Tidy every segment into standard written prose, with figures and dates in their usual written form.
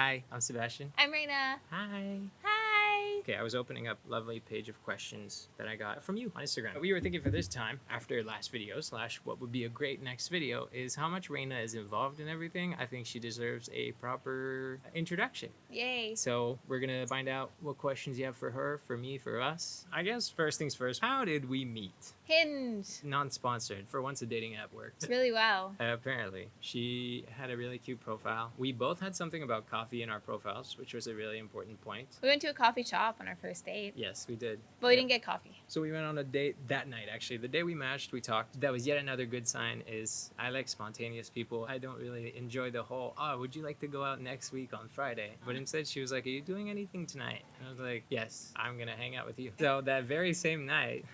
Hi, I'm Sebastien. I'm Rayna. Hi. Hi. Okay, I was opening up a lovely page of questions that I got from you on Instagram. We were thinking for this time, after last video, / what would be a great next video, is how much Rayna is involved in everything. I think she deserves a proper introduction. Yay. So we're gonna find out what questions you have for her, for me, for us. I guess first things first, how did we meet? Hinge. Non-sponsored. For once a dating app worked. Really well. Apparently. She had a really cute profile. We both had something about coffee in our profiles, which was a really important point. We went to a coffee shop on our first date. Yes, we did. But we didn't get coffee. So we went on a date that night, actually. The day we matched, we talked. That was yet another good sign is I like spontaneous people. I don't really enjoy the whole, would you like to go out next week on Friday? But instead she was like, are you doing anything tonight? And I was like, yes, I'm going to hang out with you. So that very same night,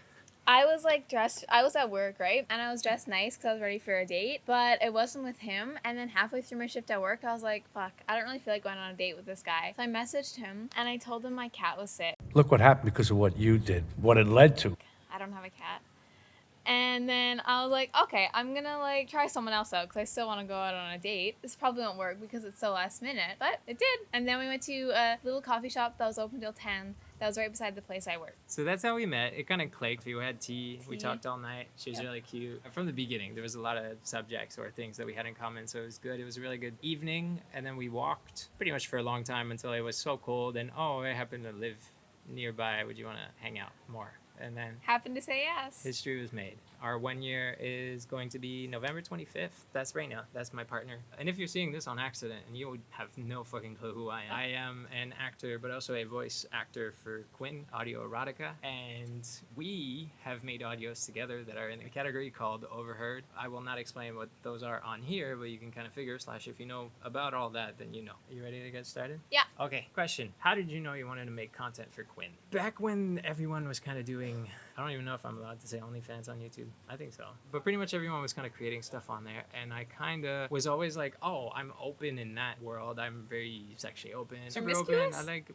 I was like dressed, I was at work, right? And I was dressed nice because I was ready for a date, but it wasn't with him. And then halfway through my shift at work, I was like, fuck, I don't really feel like going on a date with this guy. So I messaged him and I told him my cat was sick. Look what happened because of what you did, what it led to. I don't have a cat. And then I was like, okay, I'm gonna like try someone else out because I still want to go out on a date. This probably won't work because it's so last minute, but it did. And then we went to a little coffee shop that was open till 10. That was right beside the place I work. so that's how we met. It kind of clicked. We had tea. We talked all night. She was really cute. From the beginning, there was a lot of subjects or things that we had in common, so it was good. It was a really good evening, and then we walked pretty much for a long time until it was so cold, and I happen to live nearby. Would you want to hang out more? And then Happened to say yes. history was made. Our 1 year is going to be November 25th. That's Rayna. That's my partner. And if you're seeing this on accident and you would have no fucking clue who I am an actor, but also a voice actor for Quinn, audio erotica. And we have made audios together that are in a category called overheard. I will not explain what those are on here, but you can kind of figure, / if you know about all that, then you know. Are you ready to get started? Yeah. Okay, question. How did you know you wanted to make content for Quinn? Back when everyone was kind of doing, I don't even know if I'm allowed to say OnlyFans on YouTube. I think so. But pretty much everyone was kind of creating stuff on there. And I kind of was always like, I'm open in that world. I'm very sexually open. Super open. I like,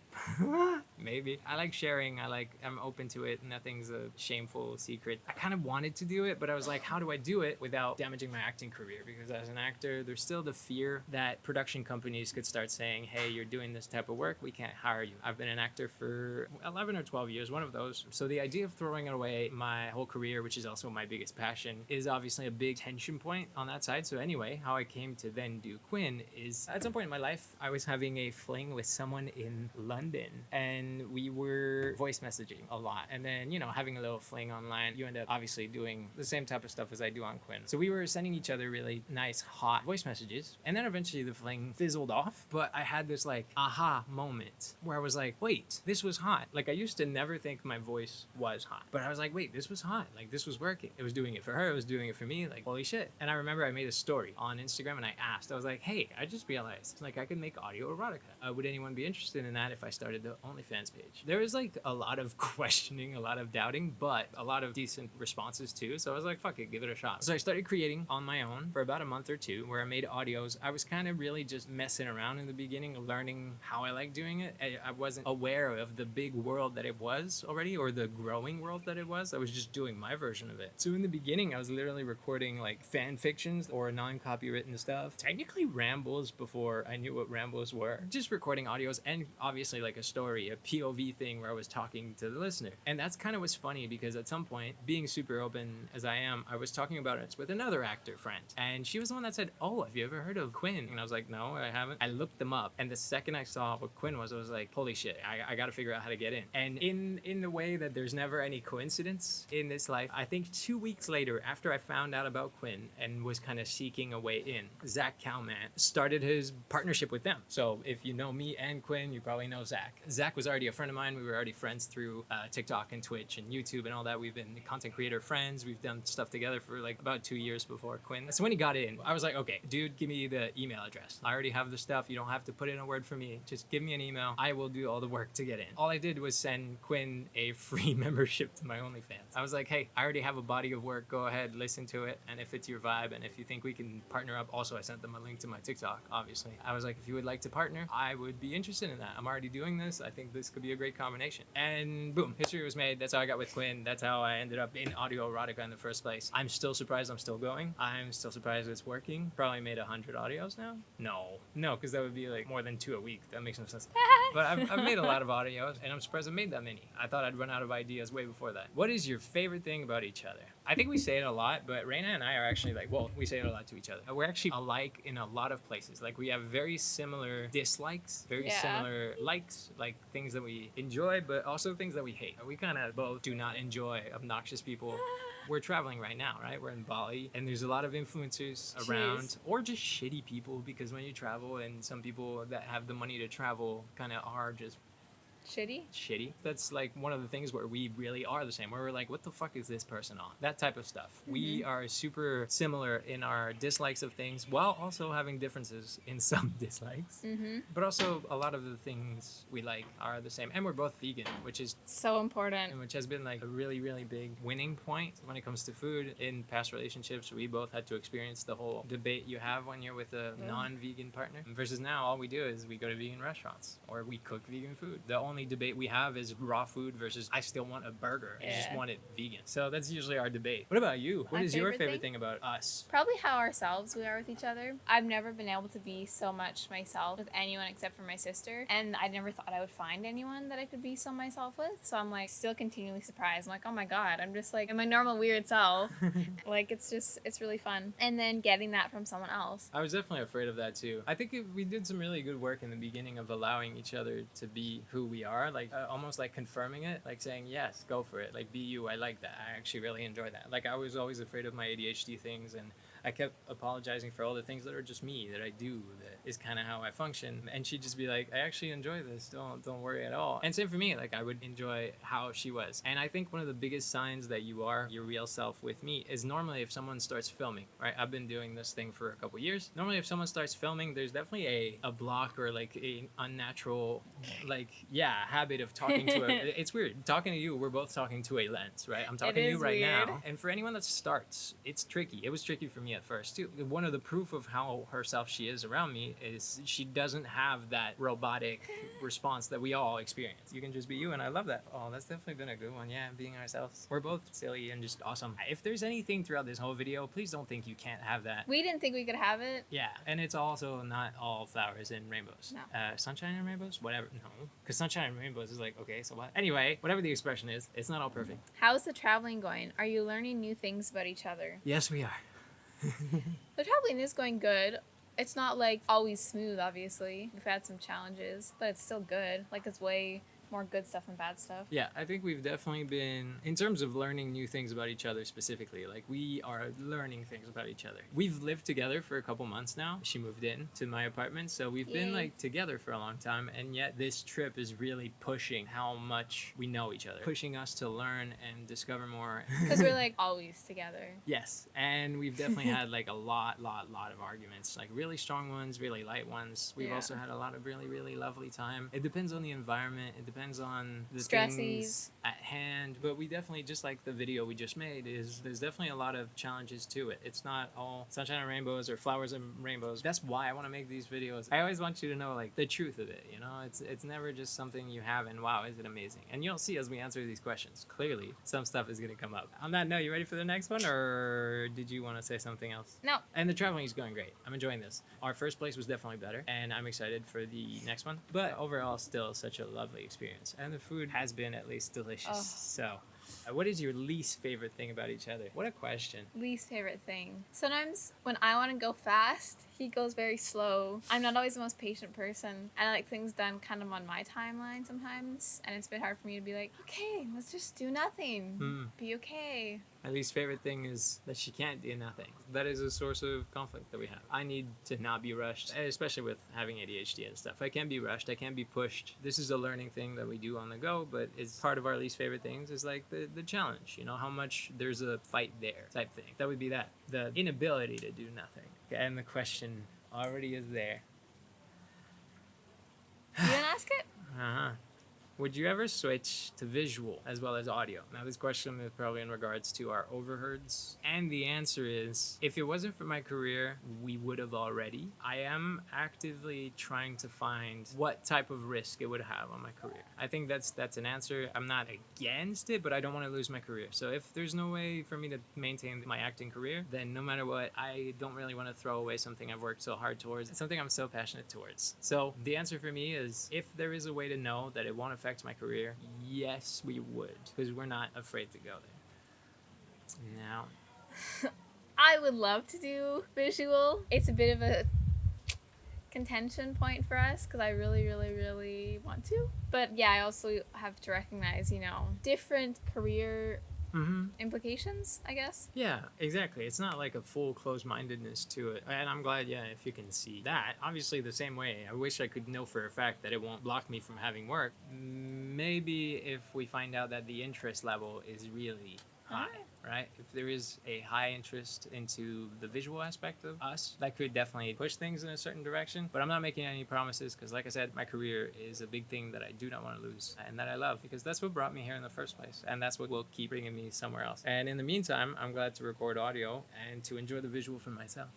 maybe. I like sharing. I'm open to it. Nothing's a shameful secret. I kind of wanted to do it, but I was like, how do I do it without damaging my acting career? Because as an actor, there's still the fear that production companies could start saying, hey, you're doing this type of work. We can't hire you. I've been an actor for 11 or 12 years, one of those. So the idea of throwing away my whole career, which is also my biggest passion, is obviously a big tension point on that side. So anyway, how I came to then do Quinn is at some point in my life, I was having a fling with someone in London and we were voice messaging a lot. And then, having a little fling online, you end up obviously doing the same type of stuff as I do on Quinn. So we were sending each other really nice, hot voice messages. And then eventually the fling fizzled off. But I had this aha moment where I was like, wait, this was hot. I used to never think my voice was hot, but I was like, wait, this was hot. This was working. It was doing it for her. It was doing it for me. Holy shit. And I remember I made a story on Instagram and I was like, hey, I just realized I could make audio erotica. Would anyone be interested in that if I started the OnlyFans page? There was a lot of questioning, a lot of doubting, but a lot of decent responses too. So I was like, fuck it, give it a shot. So I started creating on my own for about a month or two where I made audios. I was kind of really just messing around in the beginning, learning how I like doing it. I wasn't aware of the big world that it was already or the growing world that it was. I was just doing my version of it. So in the beginning, I was literally recording fan fictions or non-copywritten stuff. Technically rambles before I knew what rambles were. Just recording audios and obviously a story, a POV thing where I was talking to the listener. And that's kind of what's funny because at some point, being super open as I am, I was talking about it with another actor friend. And she was the one that said, have you ever heard of Quinn? And I was like, no, I haven't. I looked them up. And the second I saw what Quinn was, I was like, holy shit, I got to figure out how to get in. And in the way that there's never any coincidence in this life, I think 2 weeks later, after I found out about Quinn and was kind of seeking a way in, Zach Calman started his partnership with them. So if you know me and Quinn, you probably know Zach. Zach was already a friend of mine. We were already friends through TikTok and Twitch and YouTube and all that. We've been content creator friends. We've done stuff together for about 2 years before Quinn. So when he got in, I was like, okay, dude, give me the email address. I already have the stuff. You don't have to put in a word for me. Just give me an email. I will do all the work to get in. All I did was send Quinn a free membership to my OnlyFans. I was like, hey, I already have a body of work. Go ahead, listen to it. And if it's your vibe and if you think we can partner up, also I sent them a link to my TikTok, obviously. I was like, if you would like to partner, I would be interested in that. I'm already doing this. I think this could be a great combination. And boom, history was made. That's how I got with Quinn. That's how I ended up in audio erotica in the first place. I'm still surprised I'm still going. I'm still surprised it's working. Probably made 100 audios now. No, because that would be like more than 2 a week. That makes no sense. But I've made a lot of audios, and I'm surprised I made that many. I thought I'd run out of ideas way before that. What is your favorite thing about each other? I think we say it a lot, but Rayna and I are actually like, well, we say it a lot to each other. We're actually alike in a lot of places. Like, we have very similar dislikes, very similar likes, like things that we enjoy, but also things that we hate. We kind of both do not enjoy obnoxious people. We're traveling right now, right? We're in Bali, and there's a lot of influencers around, or just shitty people, because when you travel, and some people that have the money to travel kind of are just shitty. That's like one of the things where we really are the same, where we're like, what the fuck is this person on? That type of stuff. We are super similar in our dislikes of things, while also having differences in some dislikes. But also a lot of the things we like are the same, and we're both vegan, which is so important, and which has been like a really, really big winning point when it comes to food. In past relationships, we both had to experience the whole debate you have when you're with a non-vegan partner, versus now all we do is we go to vegan restaurants or we cook vegan food. The only debate we have is raw food versus I still want a burger. I just want it vegan. So that's usually our debate. What about you? What is your favorite thing about us? Probably how ourselves we are with each other. I've never been able to be so much myself with anyone except for my sister, and I never thought I would find anyone that I could be so myself with. So I'm like still continually surprised. I'm like, oh my god, I'm just like in my normal weird self. Like, it's really fun. And then getting that from someone else. I was definitely afraid of that too. I think we did some really good work in the beginning of allowing each other to be who we are, like almost like confirming it, like saying, yes, go for it, like be you. I like that. I actually really enjoy that. Like, I was always afraid of my ADHD things, and I kept apologizing for all the things that are just me, that I do, that is kind of how I function. And she'd just be like, I actually enjoy this. Don't worry at all. And same for me. Like, I would enjoy how she was. And I think one of the biggest signs that you are your real self with me is normally if someone starts filming, right? I've been doing this thing for a couple years. Normally if someone starts filming, there's definitely a block or like a unnatural, like, habit of talking to it's weird. Talking to you, we're both talking to a lens, right? I'm talking to you right now. And for anyone that starts, it's tricky. It was tricky for me at first too. One of the proof of how herself she is around me is she doesn't have that robotic response that we all experience. You can just be you, and I love that. Oh, that's definitely been a good one. Yeah, being ourselves. We're both silly and just awesome. If there's anything throughout this whole video, please don't think you can't have that. We didn't think we could have it. Yeah, and it's also not all flowers and rainbows. No. Sunshine and rainbows? Whatever. No. Because sunshine and rainbows is like, okay, so what? Anyway, whatever the expression is, it's not all perfect. How's the traveling going? Are you learning new things about each other? Yes, we are. The traveling is going good. It's not like always smooth, obviously. We've had some challenges, but it's still good. Like, it's way more good stuff than bad stuff. Yeah, I think we've definitely been, in terms of learning new things about each other specifically, like, we are learning things about each other. We've lived together for a couple months now. She moved in to my apartment, so we've been like together for a long time, and yet this trip is really pushing how much we know each other, pushing us to learn and discover more. Because we're like always together. Yes, and we've definitely had like a lot of arguments, like really strong ones, really light ones. We've also had a lot of really, really lovely time. It depends on the environment. It depends on the things at hand, but we definitely, just like the video we just made, there's definitely a lot of challenges to it. It's not all sunshine and rainbows or flowers and rainbows. That's why I want to make these videos. I always want you to know like the truth of it, you know? It's never just something you have and wow, is it amazing? And you'll see as we answer these questions, clearly some stuff is going to come up. On that note, you ready for the next one, or did you want to say something else? No. And the traveling is going great. I'm enjoying this. Our first place was definitely better, and I'm excited for the next one, but overall still such a lovely experience, and the food has been at least delicious. So what is your least favorite thing about each other? What a question. Least favorite thing. Sometimes when I want to go fast, he goes very slow. I'm not always the most patient person. I like things done kind of on my timeline sometimes, and it's a bit hard for me to be like, okay, let's just do nothing. Be okay. My least favorite thing is that she can't do nothing. That is a source of conflict that we have. I need to not be rushed, especially with having ADHD and stuff. I can't be rushed. I can't be pushed. This is a learning thing that we do on the go, but it's part of our least favorite things is like the challenge, you know, how much there's a fight there type thing. That would be that. The inability to do nothing. And the question already is there. You didn't ask it? Uh-huh. Would you ever switch to visual as well as audio? Now, this question is probably in regards to our overheards. And the answer is, if it wasn't for my career, we would have already. I am actively trying to find what type of risk it would have on my career. I think that's an answer. I'm not against it, but I don't want to lose my career. So if there's no way for me to maintain my acting career, then no matter what, I don't really want to throw away something I've worked so hard towards. It's something I'm so passionate towards. So the answer for me is, if there is a way to know that it won't affect my career, yes, we would, because we're not afraid to go there. Now, I would love to do visual. It's a bit of a contention point for us because I really, really, really want to. But yeah, I also have to recognize, different career implications, I guess. Yeah, exactly. It's not like a full closed-mindedness to it. And I'm glad, if you can see that. Obviously, the same way, I wish I could know for a fact that it won't block me from having work. Maybe if we find out that the interest level is really high, right? If there is a high interest into the visual aspect of us, that could definitely push things in a certain direction. But I'm not making any promises because, like I said, my career is a big thing that I do not want to lose and that I love, because that's what brought me here in the first place. And that's what will keep bringing me somewhere else. And in the meantime, I'm glad to record audio and to enjoy the visual for myself.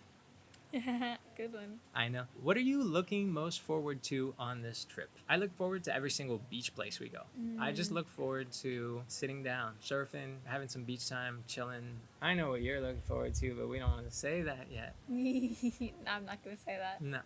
Good one. I know. What are you looking most forward to on this trip? I look forward to every single beach place we go. I just look forward to sitting down, surfing, having some beach time, chilling. I know what you're looking forward to, but we don't want to say that yet. I'm not going to say that. No.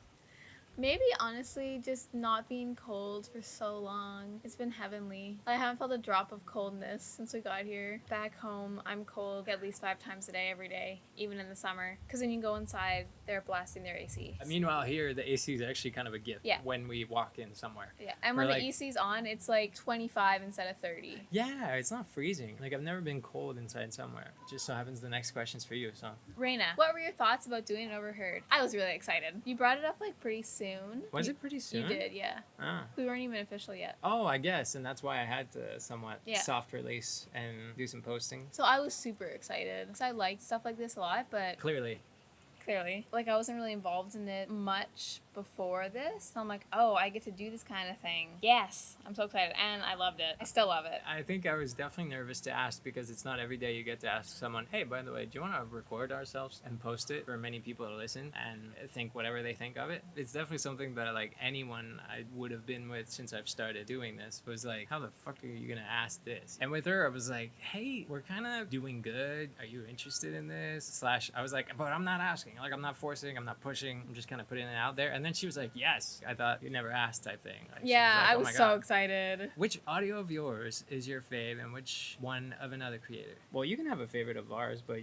Maybe, honestly, just not being cold for so long. It's been heavenly. I haven't felt a drop of coldness since we got here. Back home, I'm cold at least 5 times a day, every day, even in the summer. Because when you go inside, they're blasting their AC. Meanwhile, here, the AC is actually kind of a gift when we walk in somewhere. Yeah, and when the AC's on, it's like 25 instead of 30. Yeah, it's not freezing. Like, I've never been cold inside somewhere. It just so happens the next question's for you, so. Rayna, what were your thoughts about doing an overheard? I was really excited. You brought it up, like, pretty soon. Was it pretty soon? You did, yeah. Ah. We weren't even official yet. Oh, I guess, and that's why I had to somewhat soft release and do some posting. So I was super excited because I liked stuff like this a lot, but Clearly. Like, I wasn't really involved in it much before this. So I'm like, oh, I get to do this kind of thing. Yes, I'm so excited. And I loved it. I still love it. I think I was definitely nervous to ask because it's not every day you get to ask someone, hey, by the way, do you want to record ourselves and post it for many people to listen and think whatever they think of it? It's definitely something that, like, anyone I would have been with since I've started doing this was like, how the fuck are you going to ask this? And with her, I was like, hey, we're kind of doing good. Are you interested in this? / I was like, but I'm not asking. Like, I'm not forcing, I'm not pushing, I'm just kind of putting it out there. And then she was like, yes, I thought you never asked type thing. Like, yeah, like, I was so excited. Which audio of yours is your fave and which one of another creator? Well, you can have a favorite of ours, but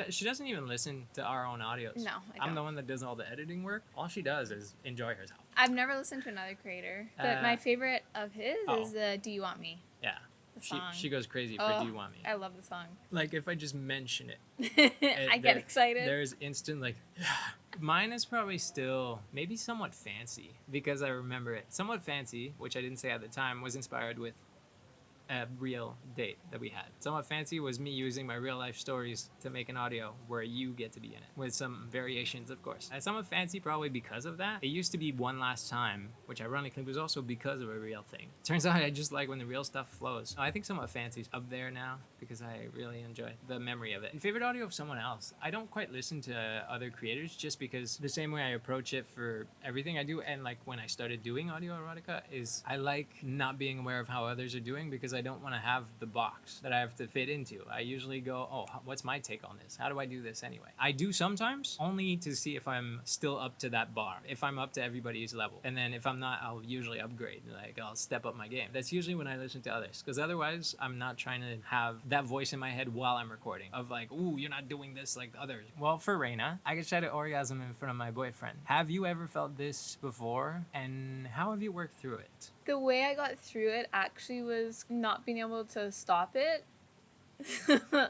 she doesn't even listen to our own audios. No, I don't. I'm the one that does all the editing work. All she does is enjoy herself. I've never listened to another creator, but my favorite of his is Do You Want Me? Yeah. Song. She goes crazy for Do You Want Me? I love the song. Like, if I just mention it, I get excited. There's instant, like, mine is probably still maybe Somewhat Fancy, because I remember it. Somewhat Fancy, which I didn't say at the time, was inspired with a real date that we had. Somewhat Fancy was me using my real life stories to make an audio where you get to be in it, with some variations, of course. And Somewhat Fancy, probably because of that. It used to be One Last Time, which ironically was also because of a real thing. Turns out I just like when the real stuff flows. I think Somewhat Fancy's up there now because I really enjoy the memory of it. And favorite audio of someone else. I don't quite listen to other creators just because the same way I approach it for everything I do, and like when I started doing audio erotica, is I like not being aware of how others are doing because I don't want to have the box that I have to fit into. I usually go, oh, what's my take on this? How do I do this anyway? I do sometimes, only to see if I'm still up to that bar, if I'm up to everybody's level. And then if I'm not, I'll usually upgrade. Like, I'll step up my game. That's usually when I listen to others, because otherwise I'm not trying to have that voice in my head while I'm recording of like, ooh, you're not doing this like the others. Well, for Rayna, I could try to orgasm in front of my boyfriend. Have you ever felt this before? And how have you worked through it? The way I got through it actually was not being able to stop it.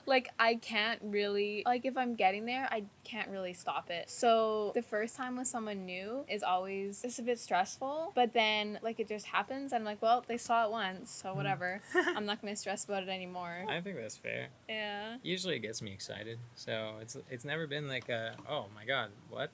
Like, I can't really, like, if I'm getting there, I can't really stop it. So the first time with someone new is always just a bit stressful, but then, like, it just happens. I'm like, well, they saw it once, so whatever. I'm not gonna stress about it anymore. I think that's fair. Yeah. Usually it gets me excited, so it's never been like a, oh my god, what?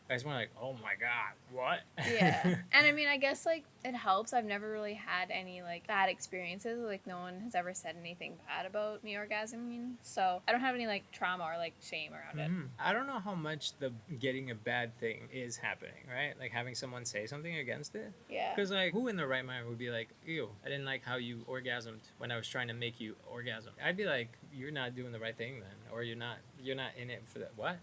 I just went like, oh my god, what? Yeah. And I mean, I guess like it helps. I've never really had any like bad experiences. Like no one has ever said anything bad about me orgasming. So I don't have any like trauma or like shame around it. I don't know how much the getting a bad thing is happening, right? Like having someone say something against it. Yeah. Because like, who in their right mind would be like, ew, I didn't like how you orgasmed when I was trying to make you orgasm. I'd be like, you're not doing the right thing then, or you're not in it for that. What?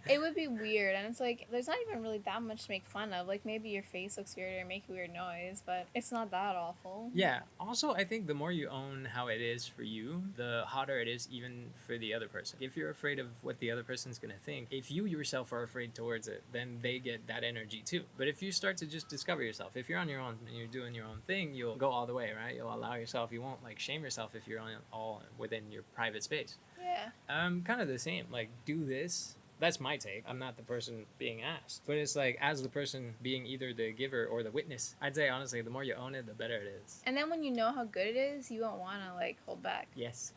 It would be weird, and it's like there's not even really that much to make fun of. Like maybe your face looks weird or make a weird noise, but it's not that awful. Yeah. Also, I think the more you own how it is for you, the hotter it is even for the other person. If you're afraid of what the other person's gonna think, if you yourself are afraid towards it, then they get that energy too. But if you start to just discover yourself, if you're on your own and you're doing your own thing, you'll go all the way, right? You'll allow yourself. You won't like shame yourself if you're all within your private space. Yeah. Kind of the same. Like, do this. That's my take. I'm not the person being asked. But it's like, as the person being either the giver or the witness, I'd say, honestly, the more you own it, the better it is. And then when you know how good it is, you won't want to like hold back. Yes.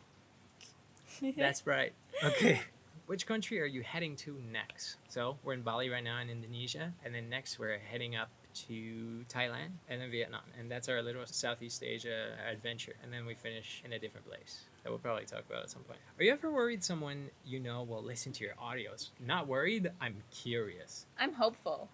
That's right. Okay. Which country are you heading to next? So, we're in Bali right now in Indonesia. And then next, we're heading up to Thailand and then Vietnam. And that's our little Southeast Asia adventure. And then we finish in a different place that we'll probably talk about at some point. Are you ever worried someone you know will listen to your audios? Not worried, I'm curious. I'm hopeful.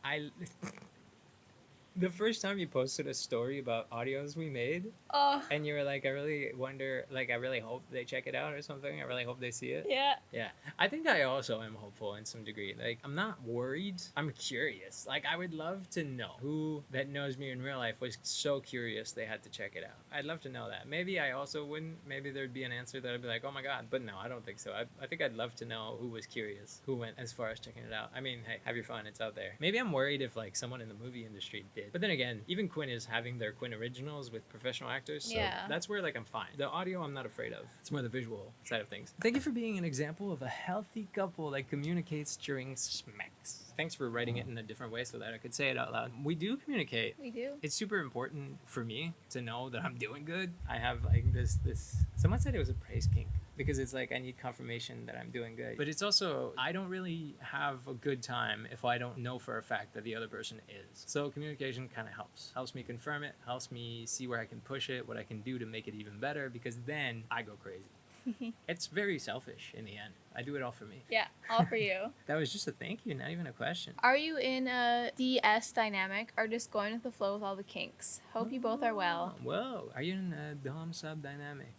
The first time you posted a story about audios we made, Oh. and you were like, I really wonder, like, I really hope they check it out or something. I really hope they see it. Yeah. Yeah. I think I also am hopeful in some degree. Like, I'm not worried. I'm curious. Like, I would love to know who that knows me in real life was so curious they had to check it out. I'd love to know that. Maybe I also wouldn't. Maybe there'd be an answer that I'd be like, oh my God. But no, I don't think so. I think I'd love to know who was curious, who went as far as checking it out. I mean, hey, have your fun. It's out there. Maybe I'm worried if, like, someone in the movie industry did. But then again, even Quinn is having their Quinn originals with professional actors. So Yeah. that's where, like, I'm fine. The audio, I'm not afraid of. It's more the visual side of things. Thank you for being an example of a healthy couple that communicates during smacks. Thanks for writing it in a different way so that I could say it out loud. We do communicate. We do. It's super important for me to know that I'm doing good. I have like this someone said it was a praise kink because it's like I need confirmation that I'm doing good. But it's also I don't really have a good time if I don't know for a fact that the other person is. So communication kind of helps. Helps me confirm it, helps me see where I can push it, what I can do to make it even better because then I go crazy. It's very selfish in the end. I do it all for me. Yeah, all for you. That was just a thank you, not even a question. Are you in a DS dynamic or just going with the flow with all the kinks? Hope you both are well. Whoa, are you in a dom sub dynamic?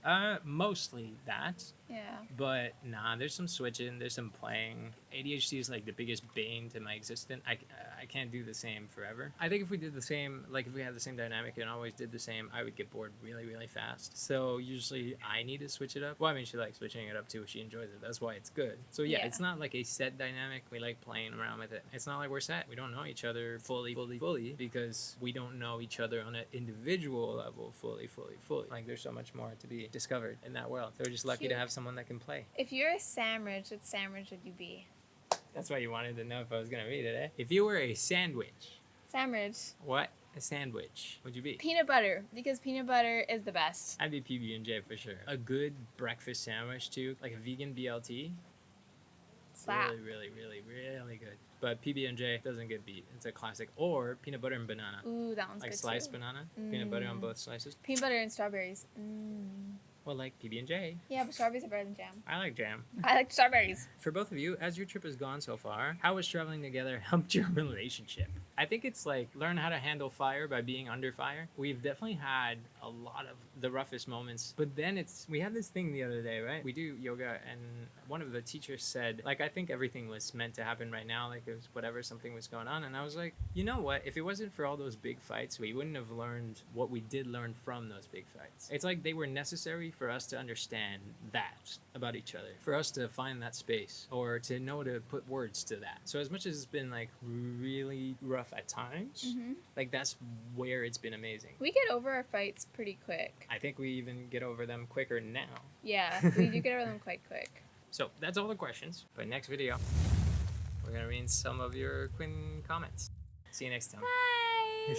Mostly that. Yeah. But nah, there's some switching, there's some playing. ADHD is like the biggest bane to my existence. I can't do the same forever. I think if we did the same, like if we had the same dynamic and always did the same, I would get bored really, really fast. So usually I need to switch it up. Well, I mean, she likes switching it up too. She enjoys it. That's why it's good. So yeah, it's not like a set dynamic. We like playing around with it. It's not like we're set. We don't know each other fully because we don't know each other on an individual level fully. Like there's so much more to be discovered in that world. So we're just lucky to have someone that can play. If you're a sandwich, what sandwich would you be? That's why you wanted to know if I was going to read it, eh? If you were a sandwich, Sandwich. what a sandwich would you be? Peanut butter, because peanut butter is the best. I'd be PB&J for sure. A good breakfast sandwich too, like a vegan BLT. Slap. Really good. But PB&J doesn't get beat. It's a classic. Or peanut butter and banana. Ooh, that one's Like good sliced too. banana, peanut butter on both slices. Peanut butter and strawberries. Well, like PB&J. Yeah, but strawberries are better than jam. I like jam. I like strawberries. For both of you, as your trip has gone so far, how has traveling together helped your relationship? I think it's like learn how to handle fire by being under fire. We've definitely had a lot of the roughest moments, but then we had this thing the other day, right? We do yoga and one of the teachers said, like, I think everything was meant to happen right now. Like it was whatever, something was going on. And I was like, you know what? If it wasn't for all those big fights, we wouldn't have learned what we did learn from those big fights. It's like they were necessary for us to understand that about each other, for us to find that space or to know to put words to that. So as much as it's been like really rough at times, like that's where it's been amazing. We get over our fights pretty quick. I think we even get over them quicker now. Yeah, we do get over them quite quick. So that's all the questions. But next video, we're gonna read some of your Quinn comments. See you next time. Bye.